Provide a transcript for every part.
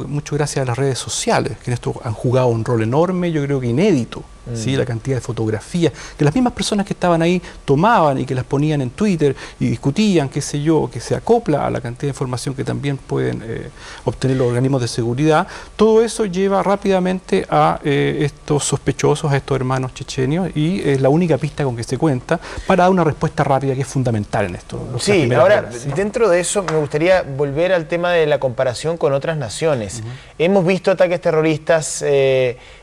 mucho gracias a las redes sociales, que en esto han jugado un rol enorme, yo creo que inédito. ¿Sí? La cantidad de fotografías que las mismas personas que estaban ahí tomaban y que las ponían en Twitter y discutían, qué sé yo, que se acopla a la cantidad de información que también pueden obtener los organismos de seguridad. Todo eso lleva rápidamente a estos sospechosos, a estos hermanos chechenios, y es la única pista con que se cuenta para dar una respuesta rápida que es fundamental en esto. Sí, ahora, dentro de eso me gustaría volver al tema de la comparación con otras naciones. Hemos visto ataques terroristas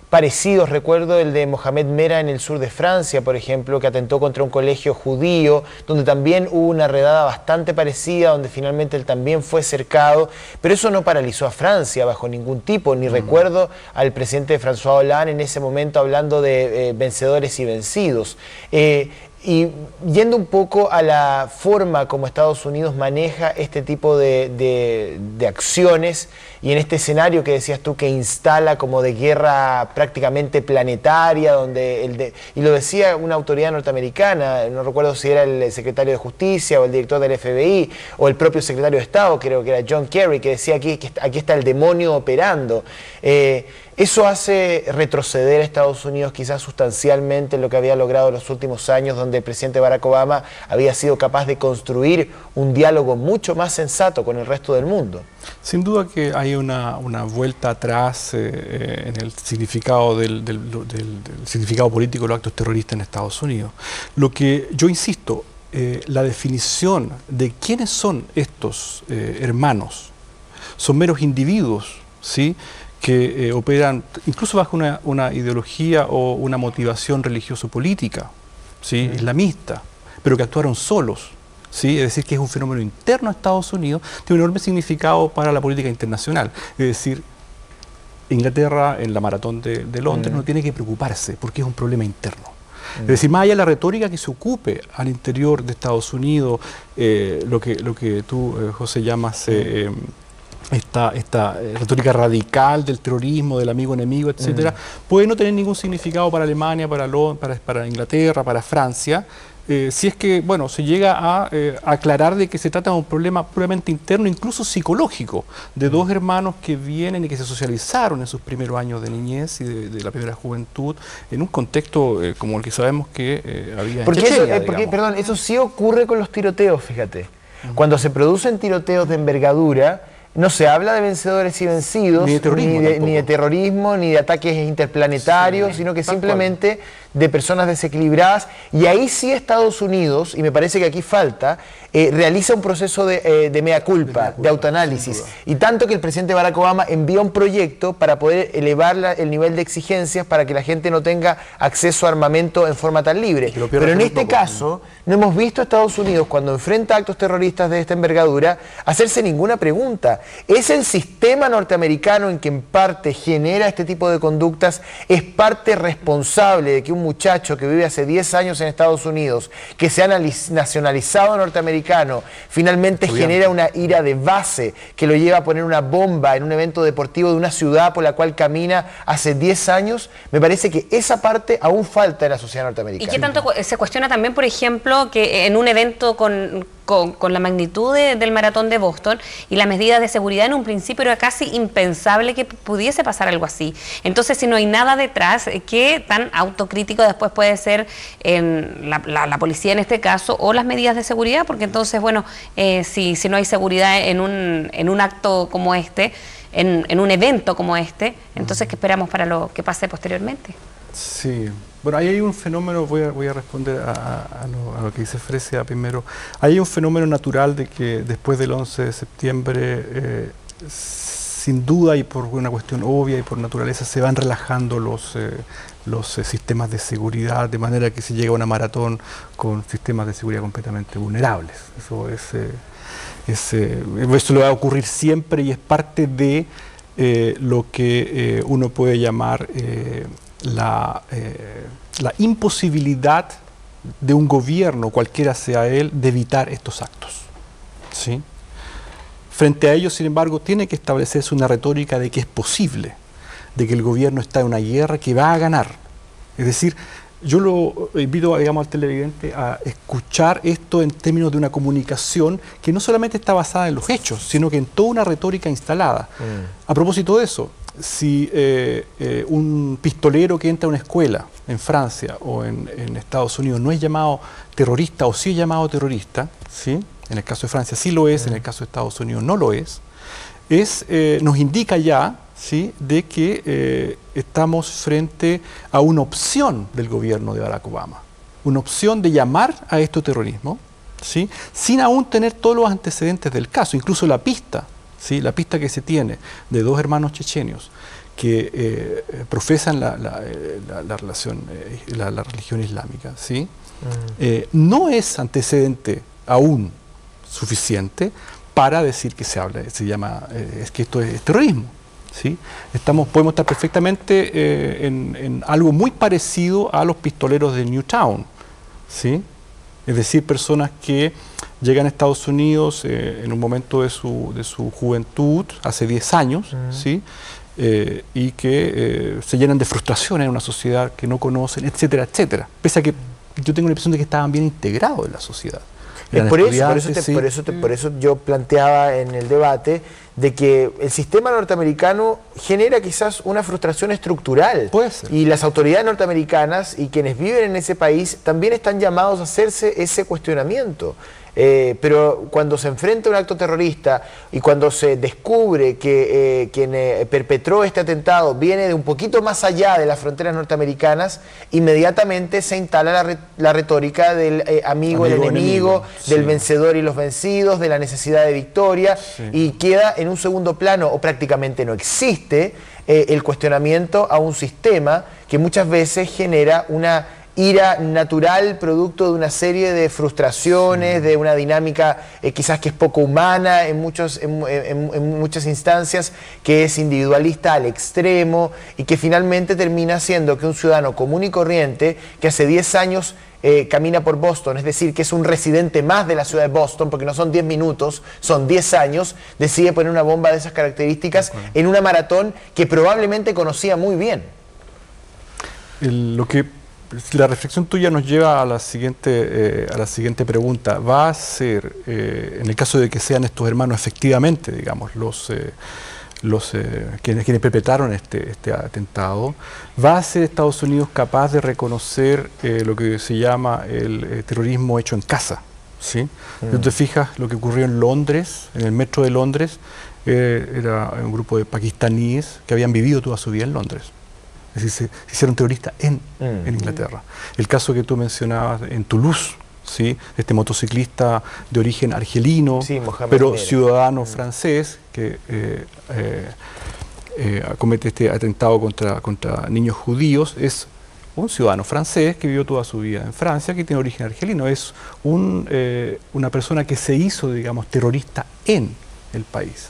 parecidos, recuerdo el de Mohamed Merah en el sur de Francia, por ejemplo, que atentó contra un colegio judío, donde también hubo una redada bastante parecida, donde finalmente él también fue cercado, pero eso no paralizó a Francia bajo ningún tipo, ni recuerdo al presidente François Hollande en ese momento hablando de vencedores y vencidos. Y yendo un poco a la forma como Estados Unidos maneja este tipo de acciones y en este escenario que decías tú que instala como de guerra prácticamente planetaria, y lo decía una autoridad norteamericana, no recuerdo si era el secretario de Justicia o el director del FBI o el propio secretario de Estado, creo que era John Kerry, que decía que aquí está el demonio operando. Eso hace retroceder a Estados Unidos quizás sustancialmente en lo que había logrado en los últimos años, donde el presidente Barack Obama había sido capaz de construir un diálogo mucho más sensato con el resto del mundo. Sin duda que hay una vuelta atrás en el significado del significado político de los actos terroristas en Estados Unidos. Lo que yo insisto, la definición de quiénes son estos hermanos, son meros individuos, ¿sí?, que operan incluso bajo una ideología o una motivación religioso-política, ¿sí?, islamista, pero que actuaron solos, ¿sí? Es decir, que es un fenómeno interno a Estados Unidos, tiene un enorme significado para la política internacional. Es decir, Inglaterra en la maratón de Londres no tiene que preocuparse porque es un problema interno. Es decir, más allá de la retórica que se ocupe al interior de Estados Unidos, lo que tú, José, llamas esta retórica radical del terrorismo, del amigo-enemigo, etcétera, puede no tener ningún significado para Alemania, para Inglaterra, para Francia, si es que, bueno, se llega a aclarar de que se trata de un problema puramente interno, incluso psicológico, de dos hermanos que vienen y que se socializaron en sus primeros años de niñez y de la primera juventud, en un contexto como el que sabemos que había en Chechenia, perdón, eso sí ocurre con los tiroteos, fíjate. Cuando se producen tiroteos de envergadura, no se habla de vencedores y vencidos, ni de terrorismo, ni de ataques interplanetarios, sino que simplemente de personas desequilibradas. Y ahí sí Estados Unidos, y me parece que aquí falta, realiza un proceso de mea culpa, de autoanálisis. Y tanto que el presidente Barack Obama envía un proyecto para poder elevar el nivel de exigencias para que la gente no tenga acceso a armamento en forma tan libre. Pero en este caso, no hemos visto a Estados Unidos, cuando enfrenta actos terroristas de esta envergadura, hacerse ninguna pregunta. ¿Es el sistema norteamericano en que en parte genera este tipo de conductas, es parte responsable de que un muchacho que vive hace 10 años en Estados Unidos, que se ha nacionalizado norteamericano, finalmente genera una ira de base que lo lleva a poner una bomba en un evento deportivo de una ciudad por la cual camina hace 10 años? Me parece que esa parte aún falta en la sociedad norteamericana. ¿Y qué tanto se cuestiona también, por ejemplo, que en un evento con la magnitud del maratón de Boston y las medidas de seguridad, en un principio era casi impensable que pudiese pasar algo así? Entonces, si no hay nada detrás, ¿qué tan autocrítico después puede ser la policía en este caso o las medidas de seguridad? Porque entonces, bueno, si no hay seguridad en un acto como este, en un evento como este, entonces, ¿qué esperamos para lo que pase posteriormente? Sí, bueno, ahí hay un fenómeno, voy a responder a lo que dice Fresia primero. Hay un fenómeno natural de que después del 11 de septiembre, sin duda y por una cuestión obvia y por naturaleza, se van relajando los sistemas de seguridad, de manera que se llega a una maratón con sistemas de seguridad completamente vulnerables. Eso le va a ocurrir siempre y es parte de lo que uno puede llamar la imposibilidad de un gobierno, cualquiera sea él, de evitar estos actos, ¿sí? Frente a ello, sin embargo, tiene que establecerse una retórica de que es posible, de que el gobierno está en una guerra que va a ganar. Es decir, yo lo invito, digamos, al televidente a escuchar esto en términos de una comunicación que no solamente está basada en los hechos, sino que en toda una retórica instalada. A propósito de eso, si un pistolero que entra a una escuela en Francia o en Estados Unidos no es llamado terrorista o sí es llamado terrorista, ¿sí? En el caso de Francia sí lo es, en el caso de Estados Unidos no lo es, nos indica ya, ¿sí?, de que estamos frente a una opción del gobierno de Barack Obama, una opción de llamar a esto terrorismo, ¿sí?, sin aún tener todos los antecedentes del caso, incluso la pista, ¿sí?, la pista que se tiene de dos hermanos chechenios que profesan la religión islámica, ¿sí? No es antecedente aún suficiente para decir que es que esto es terrorismo, ¿sí? Podemos estar perfectamente en algo muy parecido a los pistoleros de Newtown, ¿sí? Es decir, personas que llegan a Estados Unidos en un momento de su juventud, hace 10 años, ¿sí? Y que se llenan de frustración en una sociedad que no conocen, etcétera, etcétera. Pese a que yo tengo la impresión de que estaban bien integrados en la sociedad. Por eso yo planteaba en el debate de que el sistema norteamericano genera quizás una frustración estructural. Puede ser. Y las autoridades norteamericanas y quienes viven en ese país también están llamados a hacerse ese cuestionamiento. Pero cuando se enfrenta a un acto terrorista y cuando se descubre que quien perpetró este atentado viene de un poquito más allá de las fronteras norteamericanas, inmediatamente se instala la retórica del amigo, el enemigo, del vencedor y los vencidos, de la necesidad de victoria, y queda en un segundo plano, o prácticamente no existe, el cuestionamiento a un sistema que muchas veces genera una ira natural producto de una serie de frustraciones, de una dinámica quizás que es poco humana en muchas instancias, que es individualista al extremo y que finalmente termina haciendo que un ciudadano común y corriente que hace 10 años camina por Boston, es decir, que es un residente más de la ciudad de Boston, porque no son 10 minutos, son 10 años, decide poner una bomba de esas características en una maratón que probablemente conocía muy bien. La reflexión tuya nos lleva a la siguiente pregunta. ¿Va a ser, en el caso de que sean estos hermanos efectivamente, digamos, quienes perpetraron este atentado, ¿va a ser Estados Unidos capaz de reconocer lo que se llama el terrorismo hecho en casa? ¿Sí? Si te fijas lo que ocurrió en Londres, en el metro de Londres, era un grupo de pakistaníes que habían vivido toda su vida en Londres. Es decir, se hicieron terroristas en Inglaterra. El caso que tú mencionabas en Toulouse, ¿sí?, este motociclista de origen argelino, pero ciudadano francés, que comete este atentado contra niños judíos, es un ciudadano francés que vivió toda su vida en Francia, que tiene origen argelino. Es una persona que se hizo, digamos, terrorista en el país.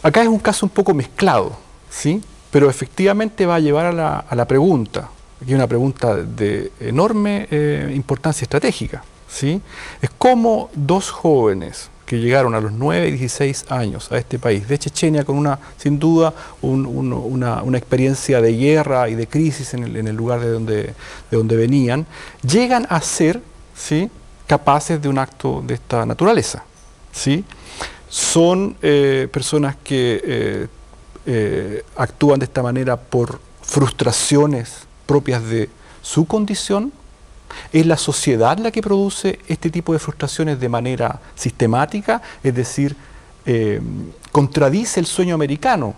Acá es un caso un poco mezclado, ¿sí?, pero efectivamente va a llevar a la pregunta, aquí hay una pregunta de enorme importancia estratégica, ¿sí? Es cómo dos jóvenes que llegaron a los 9 y 16 años a este país de Chechenia con sin duda una experiencia de guerra y de crisis en el lugar de donde venían, llegan a ser, ¿sí?, capaces de un acto de esta naturaleza, ¿sí? Son personas que actúan de esta manera por frustraciones propias de su condición. ¿Es la sociedad la que produce este tipo de frustraciones de manera sistemática? Es decir, contradice el sueño americano,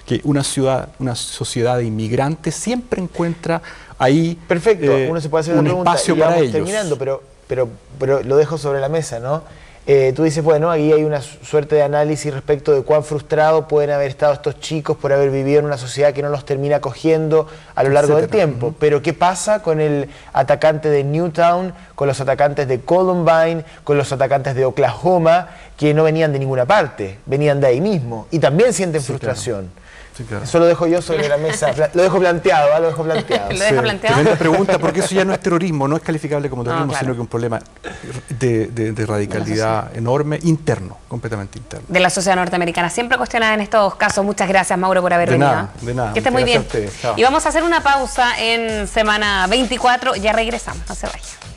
que una sociedad de inmigrantes siempre encuentra ahí uno se puede hacer una pregunta, espacio para ellos. Terminando, pero lo dejo sobre la mesa, ¿no? Tú dices, bueno, aquí hay una suerte de análisis respecto de cuán frustrados pueden haber estado estos chicos por haber vivido en una sociedad que no los termina acogiendo a lo largo del tiempo. Pero ¿qué pasa con el atacante de Newtown, con los atacantes de Columbine, con los atacantes de Oklahoma, que no venían de ninguna parte, venían de ahí mismo y también sienten frustración. Claro. Sí, claro. Eso lo dejo yo sobre la mesa, lo dejo planteado, lo dejo planteado. ¿Lo deja planteado? Tremenda pregunta, porque eso ya no es terrorismo, no es calificable como terrorismo, claro. sino que un problema de radicalidad enorme, interno, completamente interno. De la sociedad norteamericana, siempre cuestionada en estos casos. Muchas gracias, Mauro, por haber venido. De nada. Que esté muy bien. Gracias a ustedes. Chao. Y vamos a hacer una pausa en semana 24, ya regresamos, no se vayan.